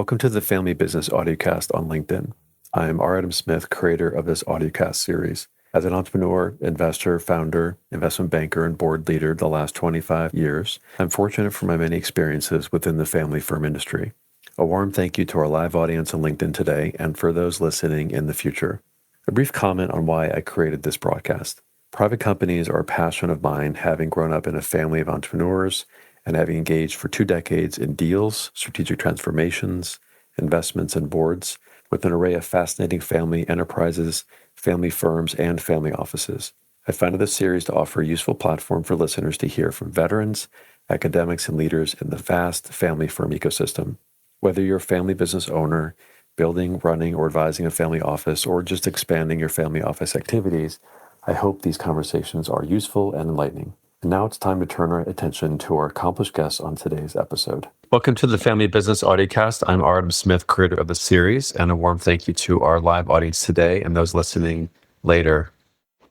Welcome to the Family Business Audiocast on LinkedIn. I am R. Adam Smith, creator of this audiocast series. As an entrepreneur, investor, founder, investment banker, and board leader the last 25 years, I'm fortunate for my many experiences within the family firm industry. A warm thank you to our live audience on LinkedIn today and for those listening in the future. A brief comment on why I created this broadcast. Private companies are a passion of mine, having grown up in a family of entrepreneurs and having engaged for 2 decades in deals, strategic transformations, investments, and boards with an array of fascinating family enterprises, family firms, and family offices. I founded this series to offer a useful platform for listeners to hear from veterans, academics, and leaders in the vast family firm ecosystem. Whether you're a family business owner, building, running, or advising a family office, or just expanding your family office activities, I hope these conversations are useful and enlightening. And now it's time to turn our attention to our accomplished guests on today's episode. Welcome to the Family Business Audiocast. I'm R. Adam Smith, creator of the series, and a warm thank you to our live audience today and those listening later.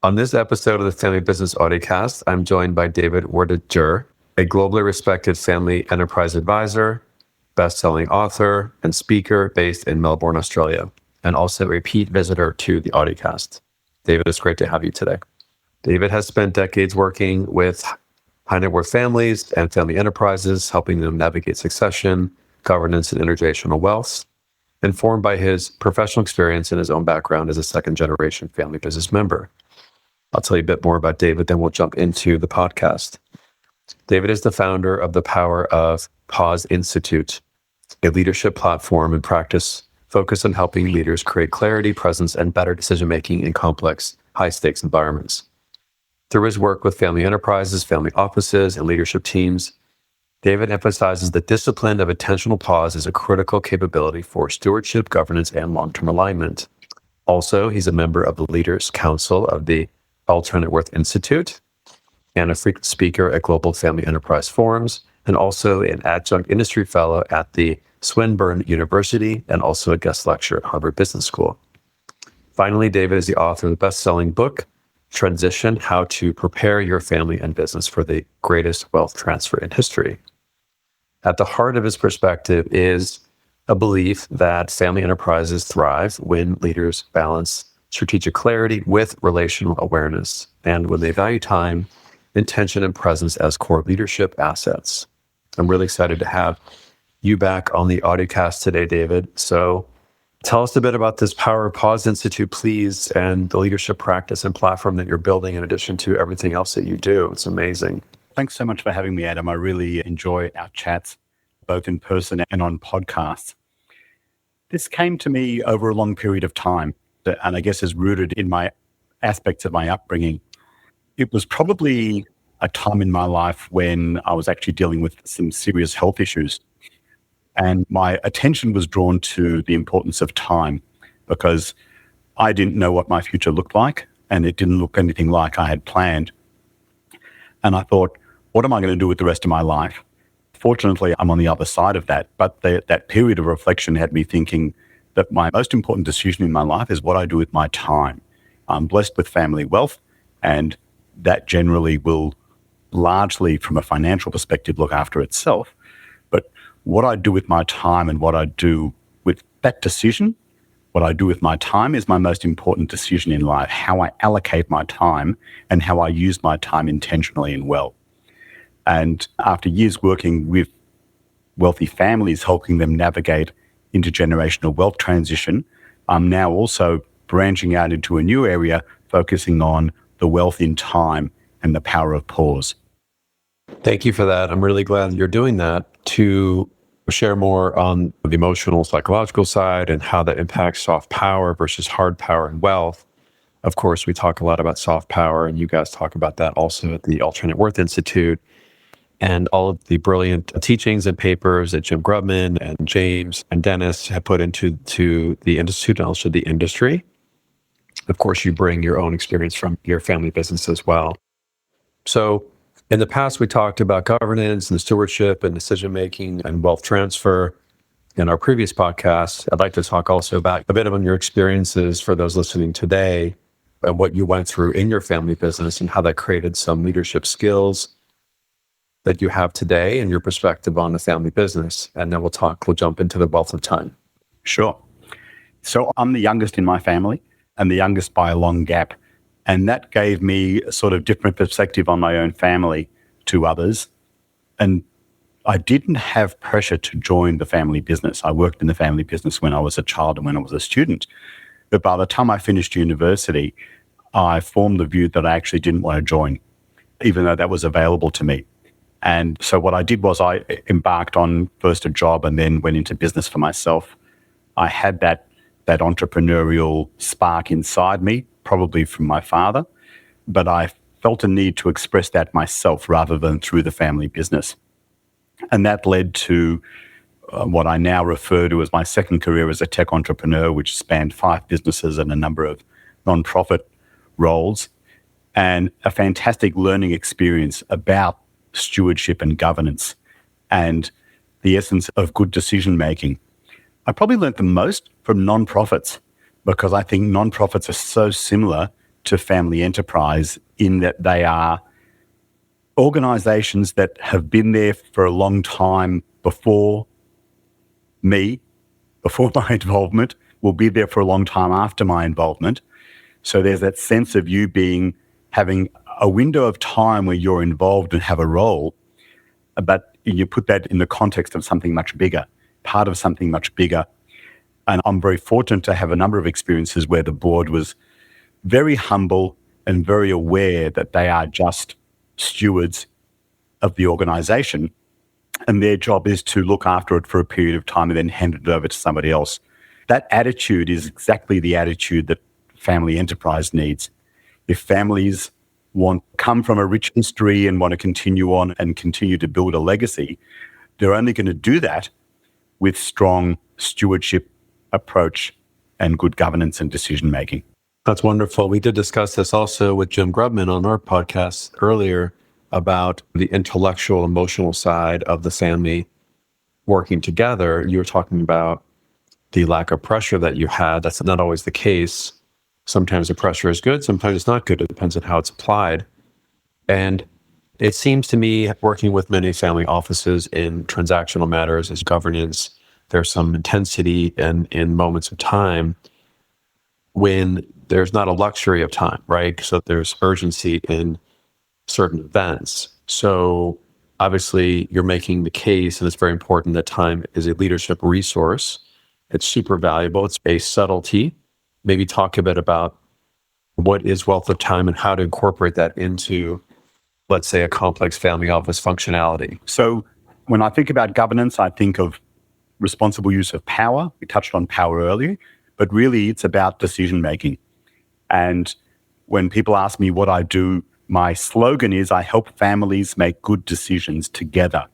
On this episode of the Family Business Audiocast, I'm joined by David Werdiger, a globally respected family enterprise advisor, best-selling author, and speaker based in Melbourne, Australia, and also a repeat visitor to the audiocast. David, it's great to have you today. David has spent decades working with high net worth families and family enterprises, helping them navigate succession, governance, and intergenerational wealth, informed by his professional experience and his own background as a second-generation family business member. I'll tell you a bit more about David, then we'll jump into the podcast. David is the founder of the Power of Pause Institute, a leadership platform and practice focused on helping leaders create clarity, presence, and better decision-making in complex, high-stakes environments. Through his work with family enterprises, family offices, and leadership teams, David emphasizes the discipline of attentional pause is a critical capability for stewardship, governance, and long-term alignment. Also, he's a member of the Leaders Council of the Ultra Worth Institute and a frequent speaker at global family enterprise forums, and also an adjunct industry fellow at the Swinburne University and also a guest lecturer at Harvard Business School. Finally, David is the author of the best-selling book, Transition: How to Prepare Your Family and Business for the Greatest Wealth Transfer in History. At the heart of his perspective is a belief that family enterprises thrive when leaders balance strategic clarity with relational awareness, and when they value time, intention, and presence as core leadership assets. I'm really excited to have you back on the audiocast today, David. So tell us a bit about this Power of Pause Institute, please, and the leadership practice and platform that you're building in addition to everything else that you do. It's amazing. Thanks so much for having me, Adam. I really enjoy our chats, both in person and on podcasts. This came to me over a long period of time, and I guess is rooted in my aspects of my upbringing. It was probably a time in my life when I was actually dealing with some serious health issues. And my attention was drawn to the importance of time because I didn't know what my future looked like, and it didn't look anything like I had planned. And I thought, what am I going to do with the rest of my life? Fortunately, I'm on the other side of that, but that period of reflection had me thinking that my most important decision in my life is what I do with my time. I'm blessed with family wealth, and that generally will largely, from a financial perspective, look after itself. But what I do with my time and what I do with that decision, what I do with my time is my most important decision in life, how I allocate my time and how I use my time intentionally and well. And after years working with wealthy families, helping them navigate intergenerational wealth transition, I'm now also branching out into a new area, focusing on the wealth in time and the power of pause. Thank you for that. I'm really glad you're doing that to share more on the emotional, psychological side and how that impacts soft power versus hard power and wealth. Of course, we talk a lot about soft power, and you guys talk about that also at the Ultra Worth Institute, and all of the brilliant teachings and papers that Jim Grubman and James and Dennis have put into the institute and also the industry. Of course, you bring your own experience from your family business as well. So in the past, we talked about governance and stewardship and decision-making and wealth transfer. In our previous podcast, I'd like to talk also about a bit of your experiences for those listening today and what you went through in your family business and how that created some leadership skills that you have today and your perspective on the family business. And then we'll jump into the wealth of time. Sure. So I'm the youngest in my family and the youngest by a long gap. And that gave me a sort of different perspective on my own family to others. And I didn't have pressure to join the family business. I worked in the family business when I was a child and when I was a student. But by the time I finished university, I formed the view that I actually didn't want to join, even though that was available to me. And so what I did was I embarked on first a job and then went into business for myself. I had that entrepreneurial spark inside me, probably from my father, but I felt a need to express that myself rather than through the family business. And that led to what I now refer to as my second career as a tech entrepreneur, which spanned 5 businesses and a number of nonprofit roles, and a fantastic learning experience about stewardship and governance and the essence of good decision making. I probably learned the most from nonprofits because I think nonprofits are so similar to family enterprise in that they are organizations that have been there for a long time before me, before my involvement, will be there for a long time after my involvement. So there's that sense of you having a window of time where you're involved and have a role, but you put that in the context of something much bigger, part of something much bigger. And I'm very fortunate to have a number of experiences where the board was very humble and very aware that they are just stewards of the organization, and their job is to look after it for a period of time and then hand it over to somebody else. That attitude is exactly the attitude that family enterprise needs. If families come from a rich history and want to continue on and continue to build a legacy, they're only going to do that with strong stewardship approach and good governance and decision making. That's wonderful. We did discuss this also with Jim Grubman on our podcast earlier about the intellectual, emotional side of the family working together. You were talking about the lack of pressure that you had. That's not always the case. Sometimes the pressure is good, sometimes it's not good. It depends on how it's applied. And it seems to me, working with many family offices in transactional matters as governance, there's some intensity in moments of time when there's not a luxury of time, right? So there's urgency in certain events. So obviously you're making the case, and it's very important that time is a leadership resource. It's super valuable. It's a subtlety. Maybe talk a bit about what is wealth of time and how to incorporate that into, let's say, a complex family office functionality. So when I think about governance, I think of responsible use of power. We touched on power earlier, but really it's about decision making. And when people ask me what I do, my slogan is I help families make good decisions together.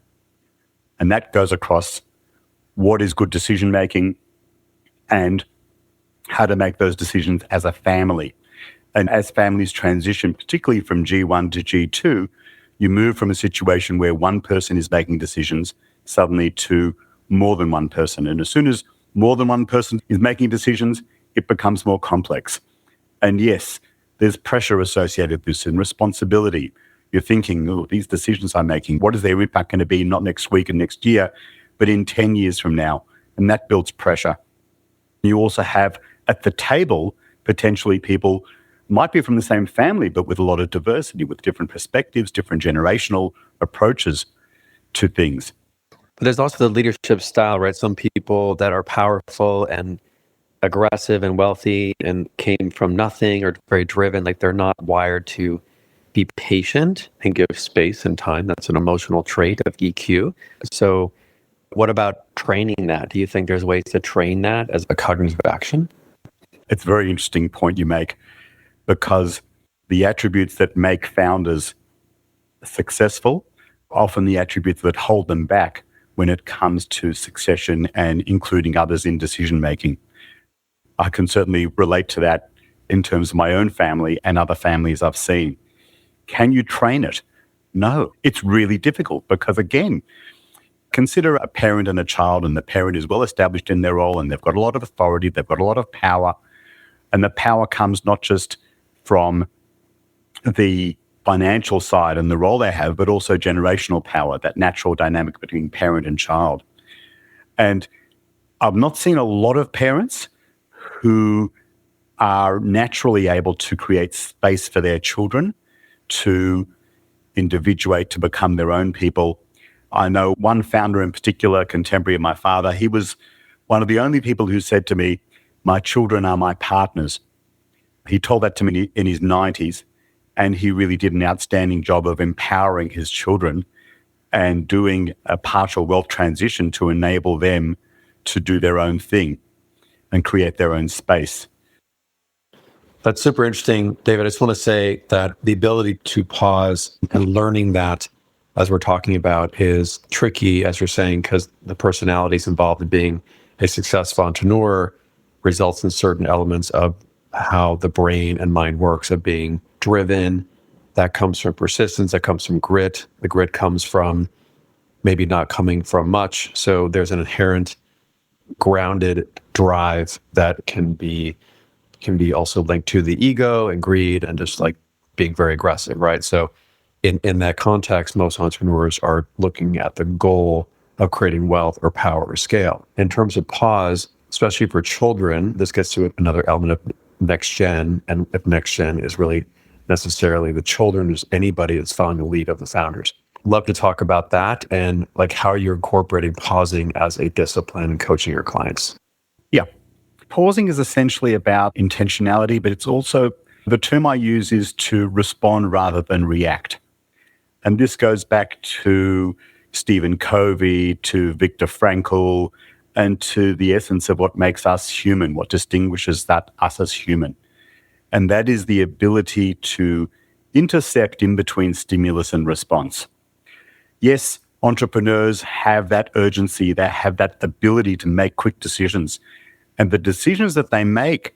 And that goes across what is good decision making and how to make those decisions as a family. And as families transition, particularly from G1 to G2, you move from a situation where one person is making decisions suddenly to more than one person. And as soon as more than one person is making decisions, it becomes more complex. And yes, there's pressure associated with this and responsibility. You're thinking, oh, these decisions I'm making, what is their impact going to be not next week and next year, but in 10 years from now? And that builds pressure. You also have at the table, potentially people might be from the same family, but with a lot of diversity, with different perspectives, different generational approaches to things. But there's also the leadership style, right? Some people that are powerful and aggressive and wealthy and came from nothing or very driven, like they're not wired to be patient and give space and time. That's an emotional trait of EQ. So what about training that? Do you think there's ways to train that as a cognitive action? It's a very interesting point you make, because the attributes that make founders successful are often the attributes that hold them back when it comes to succession and including others in decision making. I can certainly relate to that in terms of my own family and other families I've seen. Can you train it? No, it's really difficult because, again, consider a parent and a child, and the parent is well established in their role and they've got a lot of authority, they've got a lot of power, and the power comes not just from the financial side and the role they have, but also generational power, that natural dynamic between parent and child. And I've not seen a lot of parents who are naturally able to create space for their children to individuate, to become their own people. I know one founder in particular, contemporary of my father, he was one of the only people who said to me, "My children are my partners." He told that to me in his 90s, and he really did an outstanding job of empowering his children and doing a partial wealth transition to enable them to do their own thing and create their own space. That's super interesting, David. I just want to say that the ability to pause and learning that, as we're talking about, is tricky, as you're saying, because the personalities involved in being a successful entrepreneur results in certain elements of how the brain and mind works, of being driven. That comes from persistence, that comes from grit. The grit comes from maybe not coming from much. So there's an inherent grounded drive that can be also linked to the ego and greed and just like being very aggressive, right? So in that context, most entrepreneurs are looking at the goal of creating wealth or power or scale. In terms of pause, especially for children, this gets to another element of next gen. And if next gen is really necessarily the children, is anybody that's following the lead of the founders. Love to talk about that and like how you're incorporating pausing as a discipline and coaching your clients. Yeah. Pausing is essentially about intentionality, but it's also, the term I use is to respond rather than react. And this goes back to Stephen Covey, to Viktor Frankl, and to the essence of what makes us human, what distinguishes us as human. And that is the ability to intersect in between stimulus and response. Yes, entrepreneurs have that urgency, they have that ability to make quick decisions. And the decisions that they make,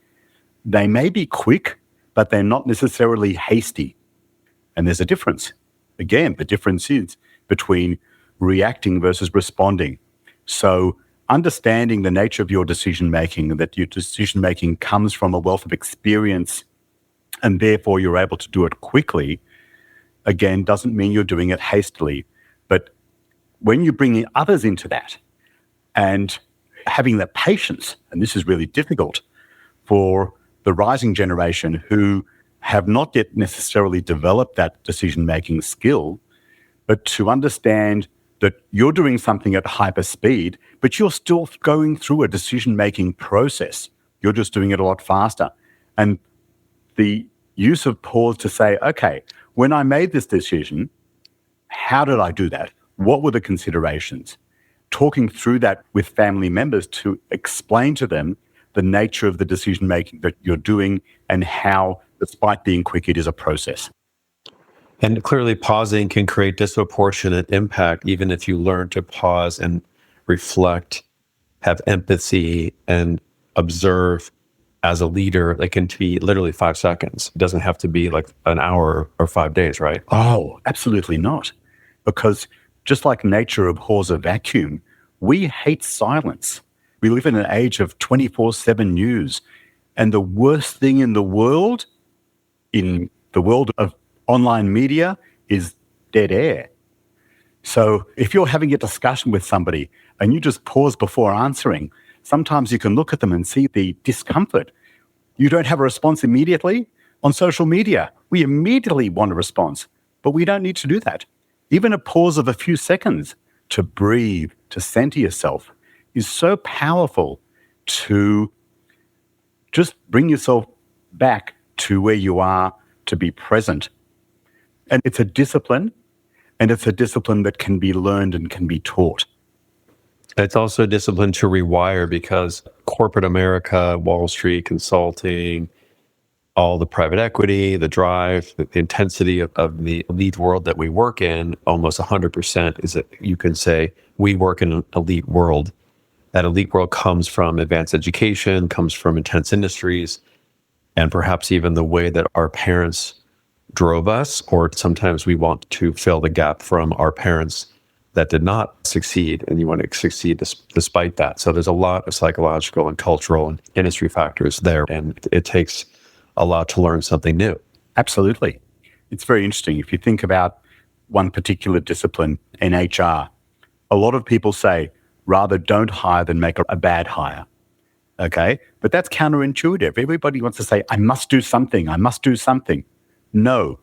they may be quick, but they're not necessarily hasty. And there's a difference. Again, the difference is between reacting versus responding. So understanding the nature of your decision-making, that your decision-making comes from a wealth of experience, and therefore you're able to do it quickly, again, doesn't mean you're doing it hastily. But when you bring in others into that and having that patience, and this is really difficult for the rising generation who have not yet necessarily developed that decision-making skill, but to understand that you're doing something at hyper speed, but you're still going through a decision-making process. You're just doing it a lot faster. And the use of pause to say, okay, when I made this decision, how did I do that? What were the considerations? Talking through that with family members to explain to them the nature of the decision-making that you're doing and how, despite being quick, it is a process. And clearly pausing can create disproportionate impact, even if you learn to pause and reflect, have empathy, and observe as a leader. It can be literally 5 seconds. It doesn't have to be like an hour or 5 days, right? Oh, absolutely not. Because just like nature abhors a vacuum, we hate silence. We live in an age of 24/7 news. And the worst thing in the world of online media, is dead air. So if you're having a discussion with somebody and you just pause before answering, sometimes you can look at them and see the discomfort. You don't have a response immediately. On social media, we immediately want a response, but we don't need to do that. Even a pause of a few seconds to breathe, to center yourself, is so powerful to just bring yourself back to where you are, to be present. And it's a discipline, and it's a discipline that can be learned and can be taught. It's also a discipline to rewire, because corporate America, Wall Street, consulting, all the private equity, the drive, the intensity of the elite world that we work in, almost 100% is that you can say we work in an elite world. That elite world comes from advanced education, comes from intense industries, and perhaps even the way that our parents drove us, or sometimes we want to fill the gap from our parents that did not succeed, and you want to succeed despite that. So there's a lot of psychological and cultural and industry factors there, and it takes a lot to learn something new. Absolutely. It's very interesting. If you think about one particular discipline in HR, a lot of people say, rather don't hire than make a bad hire. Okay? But that's counterintuitive. Everybody wants to say, I must do something. I must do something. No.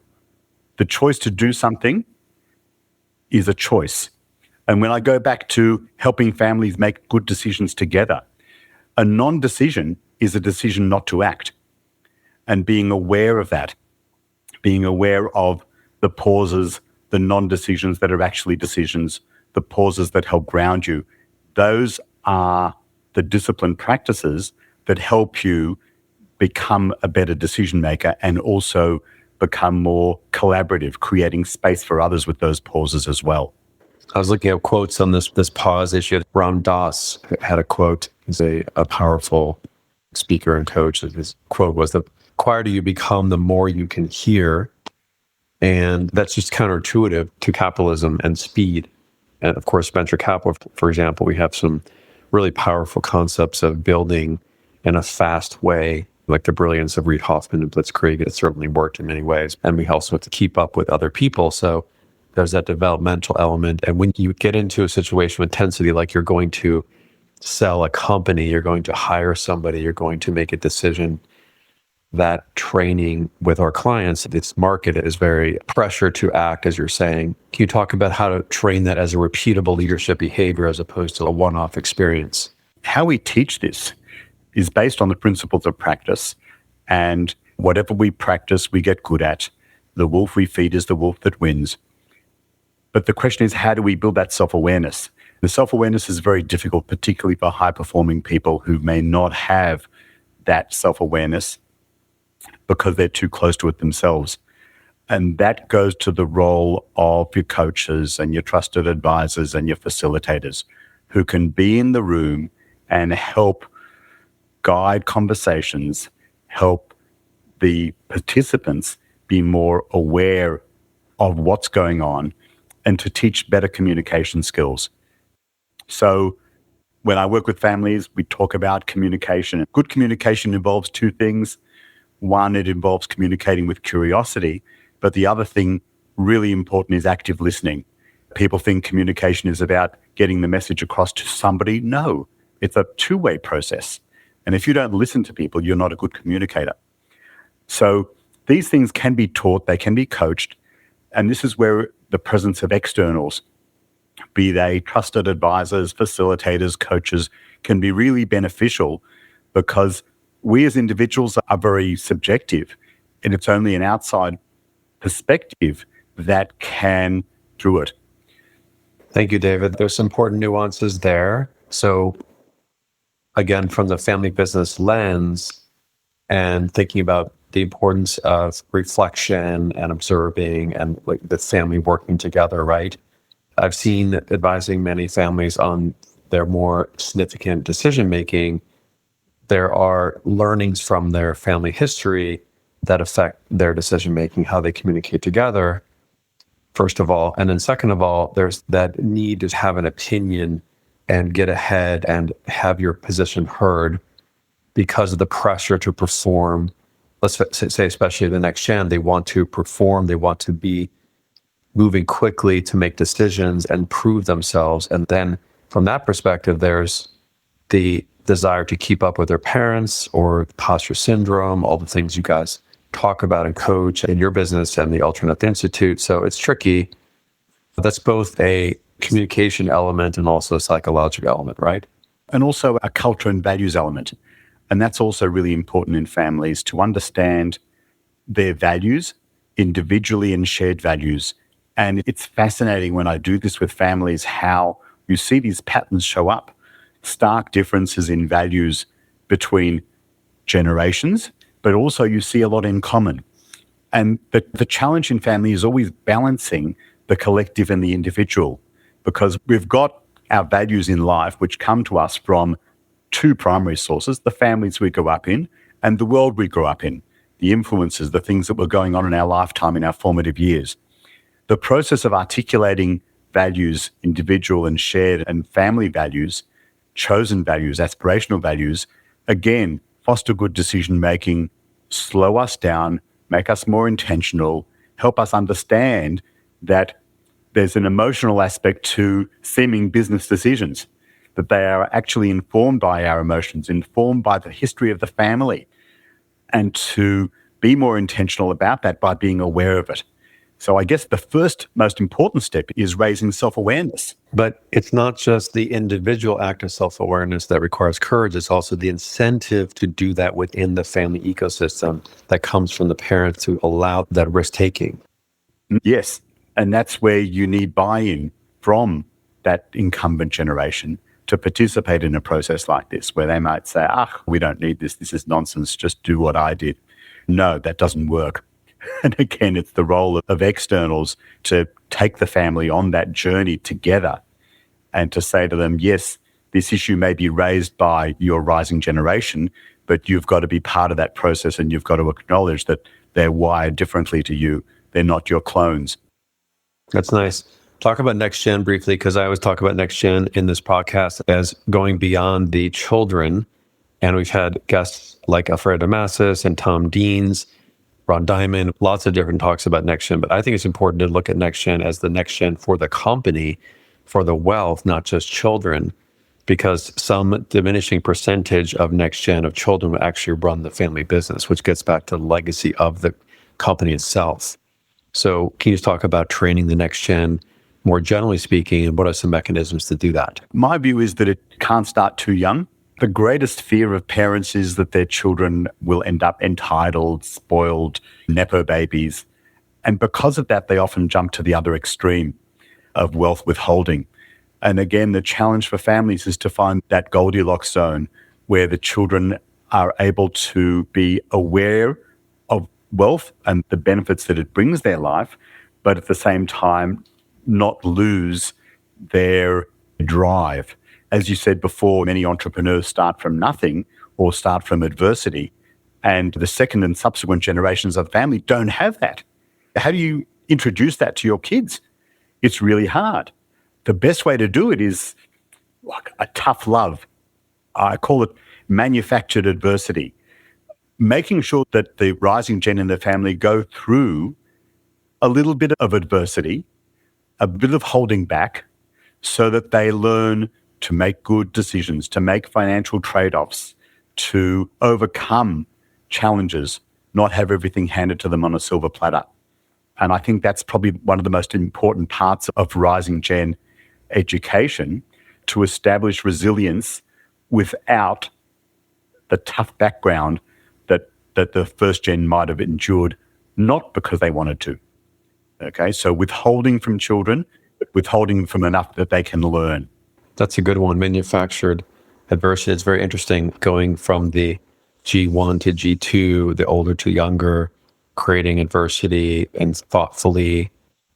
The choice to do something is a choice. And when I go back to helping families make good decisions together, a non-decision is a decision not to act. And being aware of that, being aware of the pauses, the non-decisions that are actually decisions, the pauses that help ground you, those are the discipline practices that help you become a better decision maker and also become more collaborative, creating space for others with those pauses as well. I was looking at quotes on this pause issue. Ram Dass had a quote. He's a powerful speaker and coach. His quote was, the quieter you become, the more you can hear. And that's just counterintuitive to capitalism and speed. And of course, venture capital, for example, we have some really powerful concepts of building in a fast way, like the brilliance of Reid Hoffman and Blitzkrieg. It certainly worked in many ways. And we also have to keep up with other people. So there's that developmental element. And when you get into a situation with intensity, like you're going to sell a company, you're going to hire somebody, you're going to make a decision, that training with our clients, this market is very pressure to act, as you're saying. Can you talk about how to train that as a repeatable leadership behavior as opposed to a one-off experience? How we teach this is based on the principles of practice. And whatever we practice, we get good at. The wolf we feed is the wolf that wins. But the question is, how do we build that self-awareness? The self-awareness is very difficult, particularly for high-performing people who may not have that self-awareness because they're too close to it themselves. And that goes to the role of your coaches and your trusted advisors and your facilitators who can be in the room and help guide conversations, help the participants be more aware of what's going on and to teach better communication skills. So when I work with families, we talk about communication. Good communication involves two things. One, it involves communicating with curiosity, but the other thing really important is active listening. People think communication is about getting the message across to somebody. No, it's a two-way process. And if you don't listen to people, you're not a good communicator. So these things can be taught, they can be coached, and this is where the presence of externals, be they trusted advisors, facilitators, coaches, can be really beneficial because we as individuals are very subjective, and it's only an outside perspective that can do it. Thank you, David. There's some important nuances there. So again, from the family business lens and thinking about the importance of reflection and observing and like the family working together, right? I've seen advising many families on their more significant decision-making. There are learnings from their family history that affect their decision-making, how they communicate together, first of all. And then second of all, there's that need to have an opinion and get ahead and have your position heard because of the pressure to perform. Let's say, especially the next gen, they want to perform, they want to be moving quickly to make decisions and prove themselves. And then from that perspective, there's the desire to keep up with their parents or imposter syndrome, all the things you guys talk about and coach in your business and the Alternate Institute. So it's tricky. That's both a communication element and also a psychological element, right? And also a culture and values element. And that's also really important in families to understand their values individually and shared values. And it's fascinating when I do this with families, how you see these patterns show up, stark differences in values between generations, but also you see a lot in common. And the challenge in family is always balancing the collective and the individual, because we've got our values in life, which come to us from two primary sources, the families we grew up in and the world we grew up in, the influences, the things that were going on in our lifetime, in our formative years. The process of articulating values, individual and shared and family values, chosen values, aspirational values, again, foster good decision-making, slow us down, make us more intentional, help us understand that there's an emotional aspect to seeming business decisions, that they are actually informed by our emotions, informed by the history of the family, and to be more intentional about that by being aware of it. So I guess the first most important step is raising self-awareness. But it's not just the individual act of self-awareness that requires courage. It's also the incentive to do that within the family ecosystem that comes from the parents to allow that risk-taking. Yes, and that's where you need buy-in from that incumbent generation to participate in a process like this, where they might say, we don't need this. This is nonsense. Just do what I did. No, that doesn't work. And again, it's the role of externals to take the family on that journey together and to say to them, yes, this issue may be raised by your rising generation, but you've got to be part of that process and you've got to acknowledge that they're wired differently to you. They're not your clones. That's nice. Talk about next gen briefly, because I always talk about next gen in this podcast as going beyond the children. And we've had guests like Alfredo Damascus and Tom Deans, Ron Diamond, lots of different talks about next gen. But I think it's important to look at next gen as the next gen for the company, for the wealth, not just children, because some diminishing percentage of next gen of children will actually run the family business, which gets back to the legacy of the company itself. So can you just talk about training the next gen more generally speaking, and what are some mechanisms to do that? My view is that it can't start too young. The greatest fear of parents is that their children will end up entitled, spoiled, nepo babies. And because of that, they often jump to the other extreme of wealth withholding. And again, the challenge for families is to find that Goldilocks zone where the children are able to be aware of wealth and the benefits that it brings their life, but at the same time, not lose their drive. As you said before, many entrepreneurs start from nothing or start from adversity, and the second and subsequent generations of the family don't have that. How do you introduce that to your kids? It's really hard. The best way to do it is like a tough love. I call it manufactured adversity. Making sure that the rising gen in the family go through a little bit of adversity, a bit of holding back, so that they learn to make good decisions, to make financial trade-offs, to overcome challenges, not have everything handed to them on a silver platter. And I think that's probably one of the most important parts of rising gen education, to establish resilience without the tough background that the first gen might have endured, not because they wanted to. Okay, so withholding from children, withholding from enough that they can learn. That's a good one. Manufactured adversity. It's very interesting going from the G1 to G2, the older to younger, creating adversity and thoughtfully.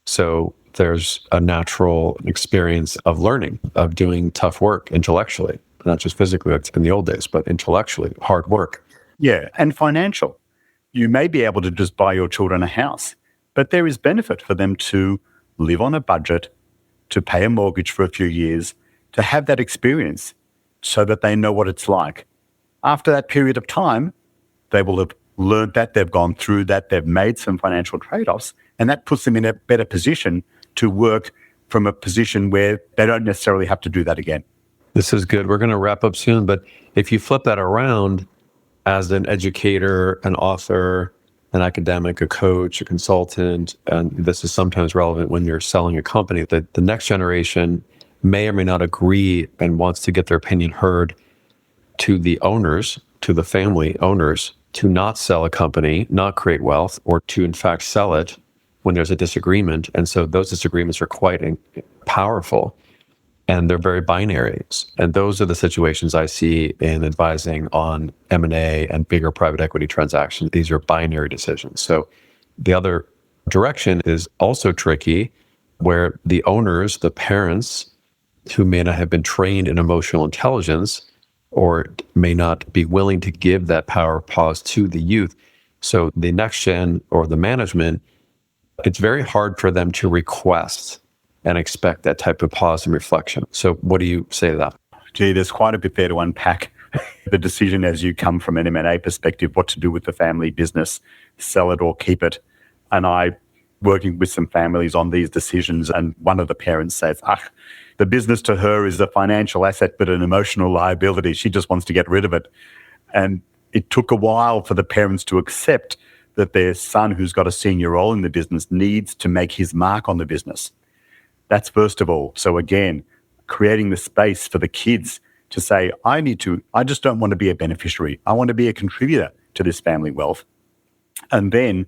So there's a natural experience of learning, of doing tough work intellectually, not just physically like in the old days, but intellectually, hard work. Yeah, and financial. You may be able to just buy your children a house, but there is benefit for them to live on a budget, to pay a mortgage for a few years, to have that experience so that they know what it's like. After that period of time, they will have learned that, they've gone through that, they've made some financial trade-offs, and that puts them in a better position to work from a position where they don't necessarily have to do that again. This is good. We're going to wrap up soon, but if you flip that around as an educator, an author, an academic, a coach, a consultant, and this is sometimes relevant when you're selling a company, that the next generation may or may not agree and wants to get their opinion heard to the owners, to the family owners, to not sell a company, not create wealth, or to in fact sell it when there's a disagreement. And so those disagreements are quite powerful, and they're very binary. And those are the situations I see in advising on M&A and bigger private equity transactions. These are binary decisions. So the other direction is also tricky, where the owners, the parents, who may not have been trained in emotional intelligence or may not be willing to give that power of pause to the youth. So the next gen or the management, it's very hard for them to request and expect that type of pause and reflection. So what do you say to that? Gee, there's quite a bit there to unpack. The decision as you come from an M&A perspective, what to do with the family business, sell it or keep it. And I working with some families on these decisions, and one of the parents says, the business to her is a financial asset but an emotional liability. She just wants to get rid of it. And it took a while for the parents to accept that their son, who's got a senior role in the business, needs to make his mark on the business. That's first of all. So again, creating the space for the kids to say, I just don't want to be a beneficiary. I want to be a contributor to this family wealth. And then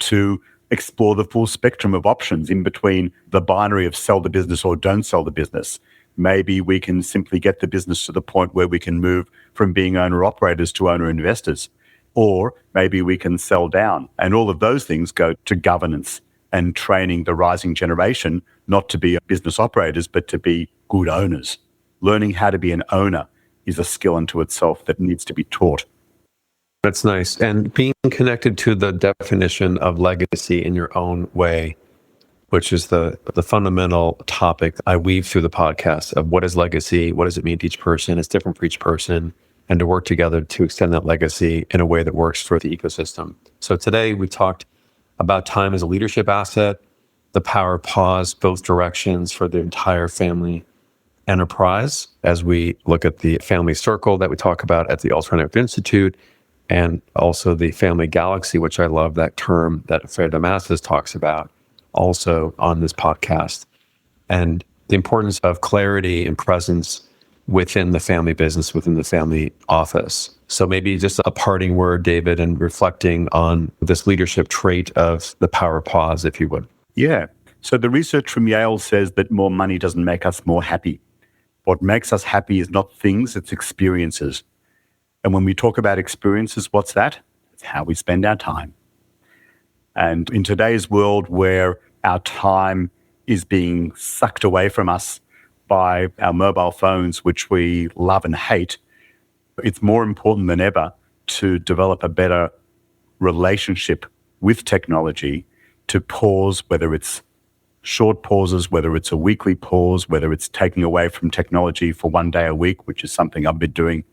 to explore the full spectrum of options in between the binary of sell the business or don't sell the business. Maybe we can simply get the business to the point where we can move from being owner-operators to owner-investors. Or maybe we can sell down. And all of those things go to governance and training the rising generation not to be business operators, but to be good owners. Learning how to be an owner is a skill unto itself that needs to be taught. That's nice. And being connected to the definition of legacy in your own way, which is the fundamental topic I weave through the podcast of what is legacy, what does it mean to each person, it's different for each person, and to work together to extend that legacy in a way that works for the ecosystem. So today we talked about time as a leadership asset, the power of pause, both directions for the entire family enterprise, as we look at the family circle that we talk about at the Alternative Institute, and also the family galaxy, which I love that term that Freya Damascus talks about also on this podcast, and the importance of clarity and presence within the family business, within the family office. So maybe just a parting word, David, and reflecting on this leadership trait of the power of pause, if you would. Yeah. So the research from Yale says that more money doesn't make us more happy. What makes us happy is not things, it's experiences. And when we talk about experiences, what's that? It's how we spend our time. And in today's world where our time is being sucked away from us by our mobile phones, which we love and hate, it's more important than ever to develop a better relationship with technology, to pause, whether it's short pauses, whether it's a weekly pause, whether it's taking away from technology for one day a week, which is something I've been doing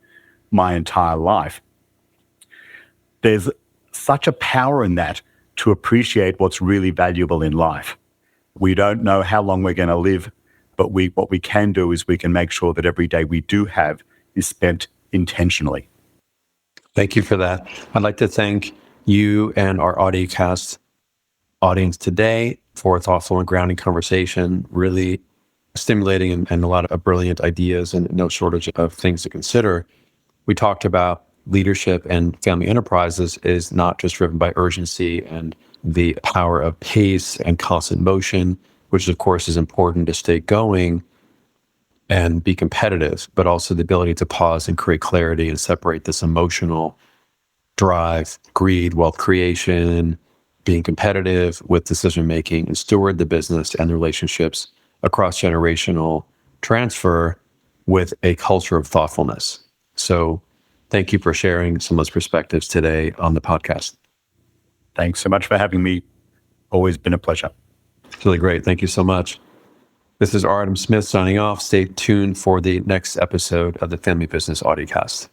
my entire life. There's such a power in that to appreciate what's really valuable in life. We don't know how long we're going to live, but what we can do is we can make sure that every day we do have is spent intentionally. Thank you for that. I'd like to thank you and our AudioCast audience today for a thoughtful and grounding conversation, really stimulating and a lot of brilliant ideas and no shortage of things to consider. We talked about leadership and family enterprises is not just driven by urgency and the power of pace and constant motion, which of course is important to stay going and be competitive, but also the ability to pause and create clarity and separate this emotional drive, greed, wealth creation, being competitive with decision-making, and steward the business and the relationships across generational transfer with a culture of thoughtfulness. So thank you for sharing some of those perspectives today on the podcast. Thanks so much for having me. Always been a pleasure. It's really great. Thank you so much. This is R. Adam Smith signing off. Stay tuned for the next episode of the Family Business AudioCast.